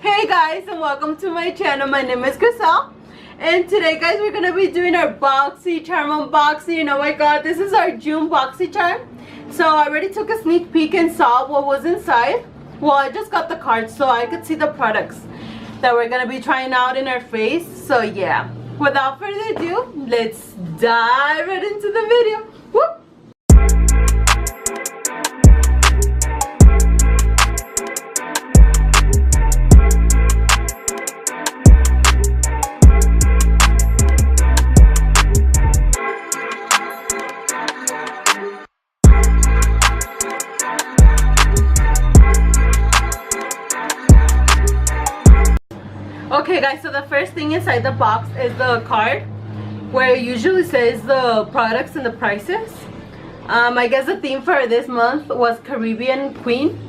Hey guys, and welcome to my channel. My name is Grisel, and today guys we're gonna be doing our Boxycharm unboxing. Oh my god, this is our June Boxycharm. So I already took a sneak peek and saw what was inside. Well, I just got the card so I could see the products that we're gonna be trying out in our face. So yeah, without further ado, let's dive right into the video. Whoop! Okay guys, so the first thing inside the box is the card where it usually says the products and the prices. I guess the theme for this month was Caribbean Queen,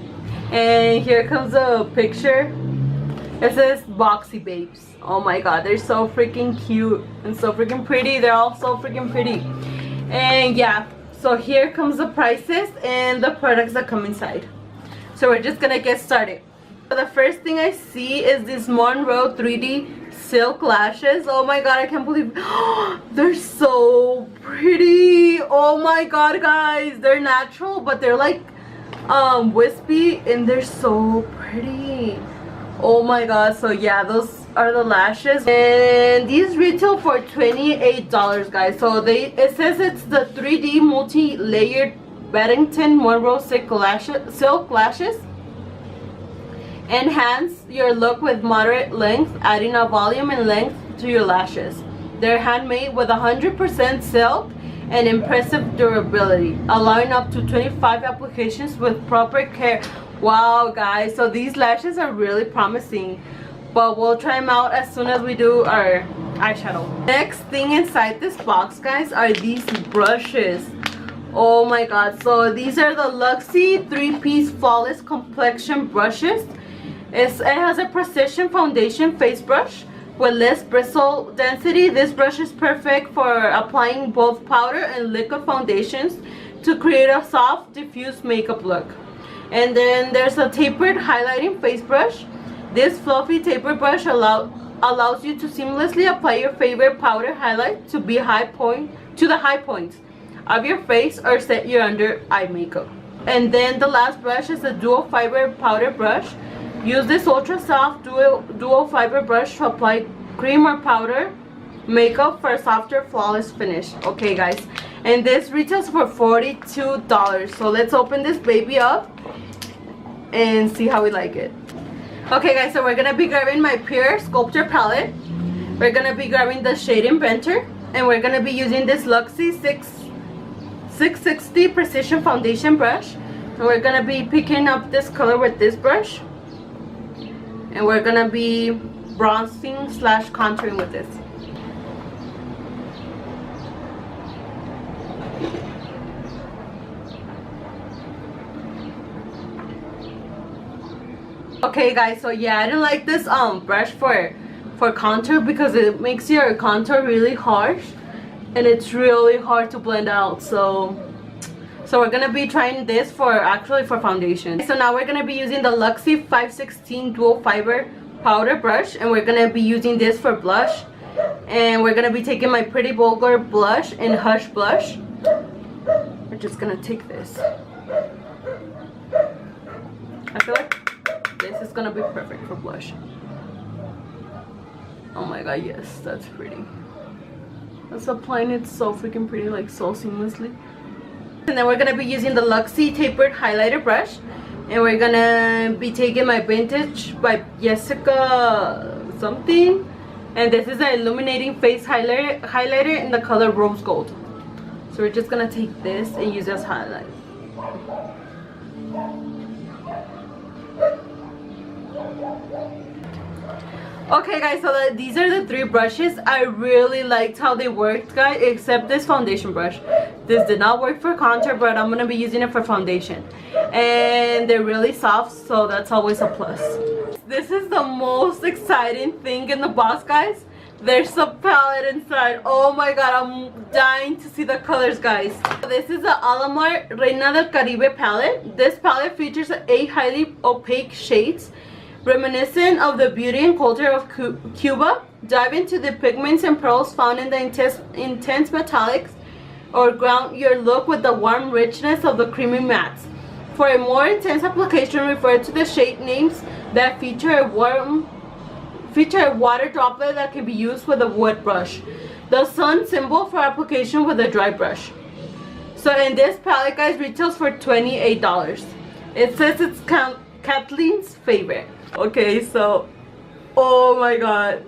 and here comes a picture. It says Boxy Babes. Oh my god, they're so freaking cute and so freaking pretty. They're all so freaking pretty. And yeah, so here comes the prices and the products that come inside. So we're just gonna get started. The first thing I see is this Monroe 3D silk lashes. Oh my god, I can't believe they're so pretty. Oh my god guys, they're natural but they're like wispy and they're so pretty. Oh my god, so yeah, those are the lashes and these retail for $28 guys. So it says it's the 3D multi-layered Beddington Monroe silk lashes. Enhance your look with moderate length, adding a volume and length to your lashes. They're handmade with 100% silk and impressive durability, allowing up to 25 applications with proper care. Wow guys, so these lashes are really promising, but we'll try them out as soon as we do our eyeshadow. Next thing inside this box guys are these brushes. Oh my god, so these are the Luxie 3-piece Flawless Complexion brushes. It has a precision foundation face brush with less bristle density. This brush is perfect for applying both powder and liquid foundations to create a soft, diffuse makeup look. And then there's a tapered highlighting face brush. This fluffy tapered brush allows you to seamlessly apply your favorite powder highlight to the high points of your face or set your under eye makeup. And then the last brush is a dual fiber powder brush. Use this ultra soft dual fiber brush to apply cream or powder makeup for a softer, flawless finish. Okay guys, and this retails for $42. So let's open this baby up and see how we like it. Okay guys, so we're gonna be grabbing my Pure Sculptor palette. We're gonna be grabbing the shade Inventor, and we're gonna be using this Luxie 660 Precision Foundation brush. And we're gonna be picking up this color with this brush. And we're gonna be bronzing / contouring with this. Okay guys, so yeah, I didn't like this brush for contour because it makes your contour really harsh and it's really hard to blend out. So we're gonna be trying this for foundation. So now we're gonna be using the Luxie 516 dual fiber powder brush, and we're gonna be using this for blush. And we're gonna be taking my Pretty Vulgar blush and Hush blush. We're just gonna take this. I feel like this is gonna be perfect for blush. Oh my god, yes, that's pretty. That's applying it so freaking pretty, like so seamlessly. And then we're gonna be using the Luxie tapered highlighter brush, and we're gonna be taking my Vintage by Jessica something, and this is an illuminating face highlighter in the color Rose Gold. So we're just gonna take this and use it as highlight. Okay guys, so these are the 3 brushes. I really liked how they worked guys, except this foundation brush. This did not work for contour, but I'm gonna be using it for foundation, and they're really soft, so that's always a plus. This is the most exciting thing in the box guys. There's a palette inside. Oh my god, I'm dying to see the colors guys. This is the Alamar Reina del Caribe palette. This palette features 8 highly opaque shades Reminiscent of the beauty and culture of Cuba, dive into the pigments and pearls found in the intense metallics, or ground your look with the warm richness of the creamy mattes. For a more intense application, refer to the shade names that feature a water droplet that can be used with a wet brush. The sun symbol for application with a dry brush. So in this palette, guys, retails for $28. It says it's Kathleen's favorite. Okay, so oh my god,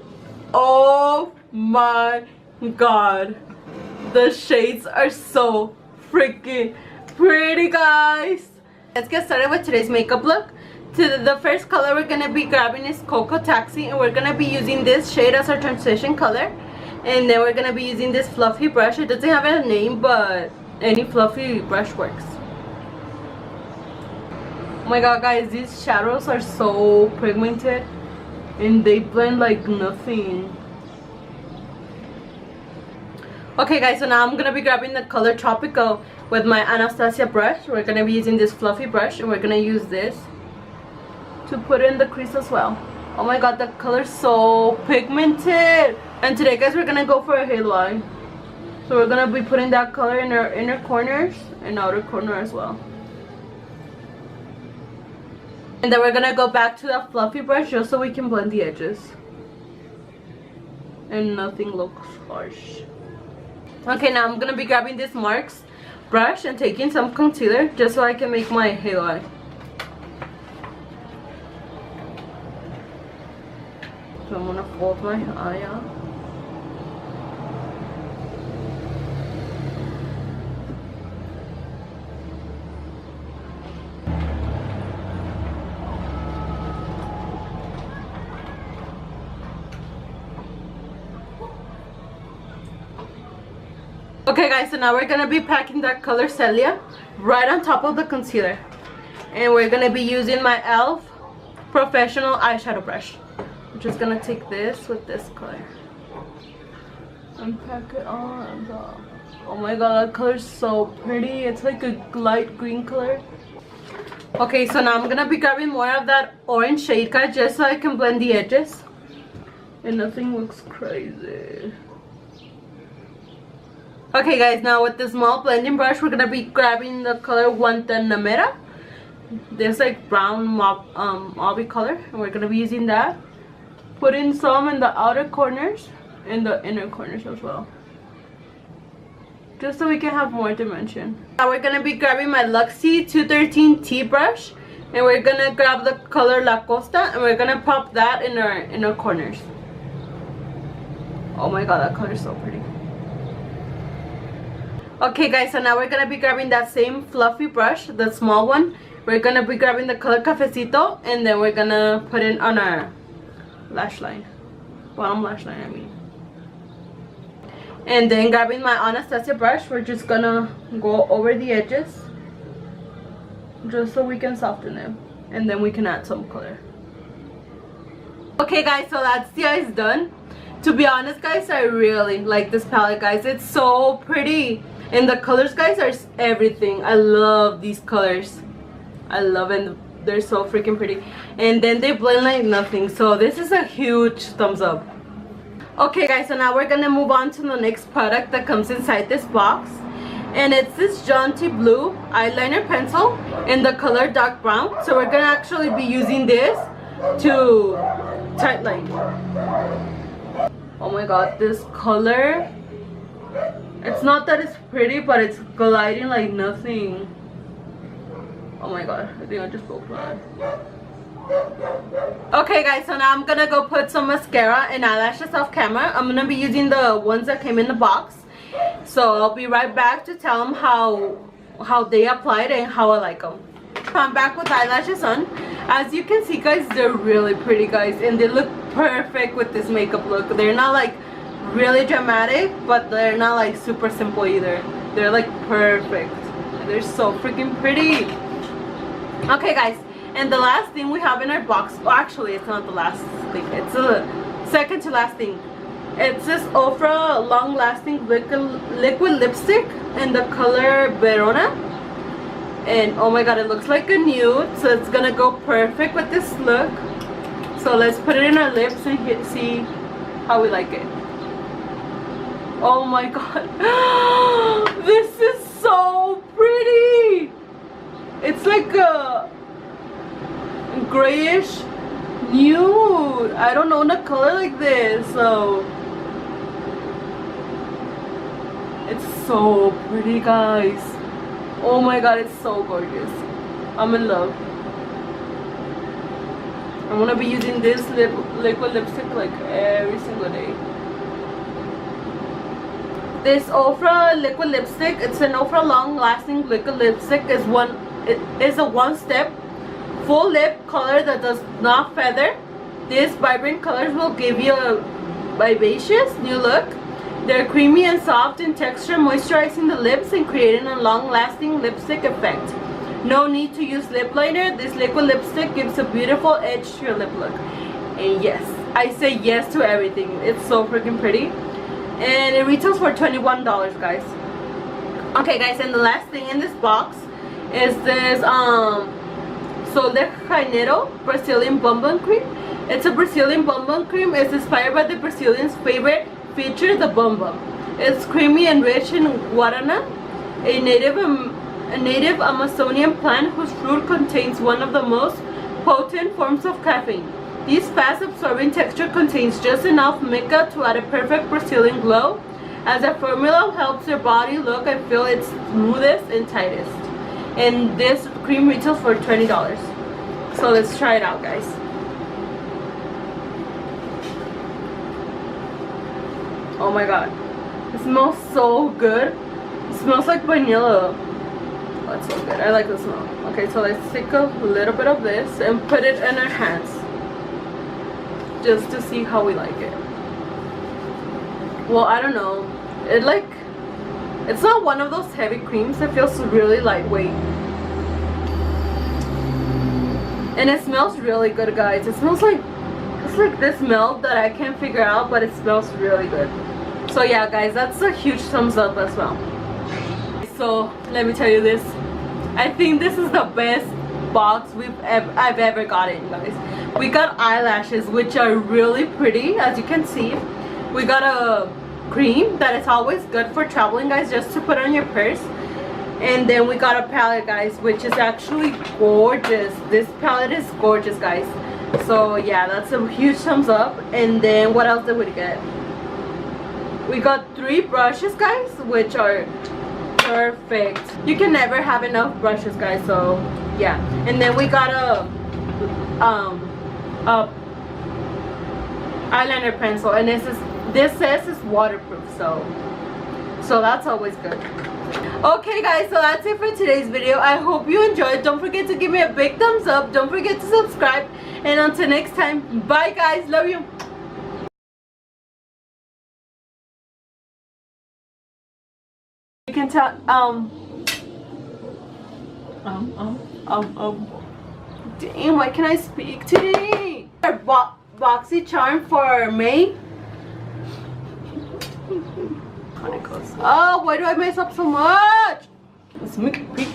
the shades are so freaking pretty, guys. Let's get started with today's makeup look. The first color we're gonna be grabbing is Cocoa Taxi, and we're gonna be using this shade as our transition color. And then we're gonna be using this fluffy brush. It doesn't have a name, but any fluffy brush works. Oh my god, guys, these shadows are so pigmented and they blend like nothing. Okay, guys, so now I'm gonna be grabbing the color Tropical with my Anastasia brush. We're gonna be using this fluffy brush, and we're gonna use this to put in the crease as well. Oh my god, the color's so pigmented. And today, guys, we're gonna go for a halo eye. So we're gonna be putting that color in our inner corners and outer corner as well. And then we're gonna go back to that fluffy brush just so we can blend the edges and nothing looks harsh. Okay, now I'm gonna be grabbing this Marks brush and taking some concealer just so I can make my halo eye. So I'm gonna fold my eye out. Okay, guys, so now we're gonna be packing that color Celia right on top of the concealer, and we're gonna be using my e.l.f. professional eyeshadow brush. I'm just gonna take this with this color and pack it on top. Oh my god, that color is so pretty. It's like a light green color. Okay, so now I'm gonna be grabbing more of that orange shade, guys, just so I can blend the edges and nothing looks crazy. Okay, guys, now with the small blending brush, we're gonna be grabbing the color Guantanamera. There's like brown mauve color, and we're gonna be using that. Putting some in the outer corners and the inner corners as well, just so we can have more dimension. Now we're gonna be grabbing my Luxie 213T brush, and we're gonna grab the color La Costa, and we're gonna pop that in our inner corners. Oh my god, that color is so pretty. Okay, guys, so now we're gonna be grabbing that same fluffy brush, the small one. We're gonna be grabbing the color Cafecito, and then we're gonna put it on our lash line, bottom lash line, I mean. And then grabbing my Anastasia brush, we're just gonna go over the edges just so we can soften them, and then we can add some color. Okay, guys, so that's the eyes done. To be honest, guys, I really like this palette, guys. It's so pretty. And the colors, guys, are everything. I love these colors. I love it. They're so freaking pretty. And then they blend like nothing. So this is a huge thumbs up. Okay, guys, so now we're gonna move on to the next product that comes inside this box. And it's this Jaunty Blue eyeliner pencil in the color dark brown. So we're gonna actually be using this to tightline. Oh my god, this color, it's not that it's pretty, but it's gliding like nothing. Oh my god, I think I just broke my eye. Okay, guys, so now I'm gonna go put some mascara and eyelashes off camera. I'm gonna be using the ones that came in the box. So I'll be right back to tell them how they applied and how I like them. I'm back with eyelashes on. As you can see, guys, they're really pretty, guys, and they look perfect with this makeup look. They're not like really dramatic, but they're not like super simple either. They're like perfect. They're so freaking pretty. Okay, guys, and the last thing we have in our box, well, actually it's not the last thing, it's the second to last thing. It's this Ofra long lasting liquid lipstick in the color Verona. And oh my god, it looks like a nude, so it's gonna go perfect with this look. So let's put it in our lips and see how we like it. Oh my god. This is so pretty. It's like a grayish nude. I don't own a color like this, so it's so pretty, guys. Oh my god, it's so gorgeous. I'm in love. I'm gonna be using this liquid lipstick like every single day. This Ofra liquid lipstick, it's an Ofra long lasting liquid lipstick. It is a one-step full lip color that does not feather. These vibrant colors will give you a vivacious new look. They're creamy and soft in texture, moisturizing the lips and creating a long-lasting lipstick effect. No need to use lip liner. This liquid lipstick gives a beautiful edge to your lip look. And yes, I say yes to everything. It's so freaking pretty. And it retails for $21, guys. Okay, guys, and the last thing in this box is this Sol de Janeiro Brazilian Bonbon Cream. It's a Brazilian bonbon cream. It's inspired by the Brazilians' favorite feature, the bonbon. It's creamy and rich in guarana, a native Amazonian plant whose fruit contains one of the most potent forms of caffeine. This fast-absorbing texture contains just enough mica to add a perfect Brazilian glow, as the formula helps your body look and feel its smoothest and tightest. And this cream retails for $20. So let's try it out, guys. Oh my god, it smells so good. It smells like vanilla. Oh, it's so good. I like the smell. Okay, so let's take a little bit of this and put it in our hands, just to see how we like it. Well, I don't know. It's not one of those heavy creams. It feels really lightweight. And it smells really good, guys. It smells like, it's like this milk that I can't figure out, but it smells really good. So yeah, guys, that's a huge thumbs up as well. So let me tell you this. I think this is the best box I've ever gotten, guys. We got eyelashes, which are really pretty, as you can see. We got a cream that is always good for traveling, guys, just to put on your purse. And then we got a palette, guys, which is actually gorgeous. This palette is gorgeous, guys. So yeah, that's a huge thumbs up. And then what else did we get? We got 3 brushes, guys, which are perfect. You can never have enough brushes, guys. So yeah. And then we got a eyeliner pencil, and this says it's waterproof, so that's always good. Okay, guys, so that's it for today's video. I hope you enjoyed. Don't forget to give me a big thumbs up. Don't forget to subscribe, and until next time, bye, guys. Love you. You can tell damn, why can I speak today? Boxycharm for May. Oh, why do I mess up so much? Let's make it pink.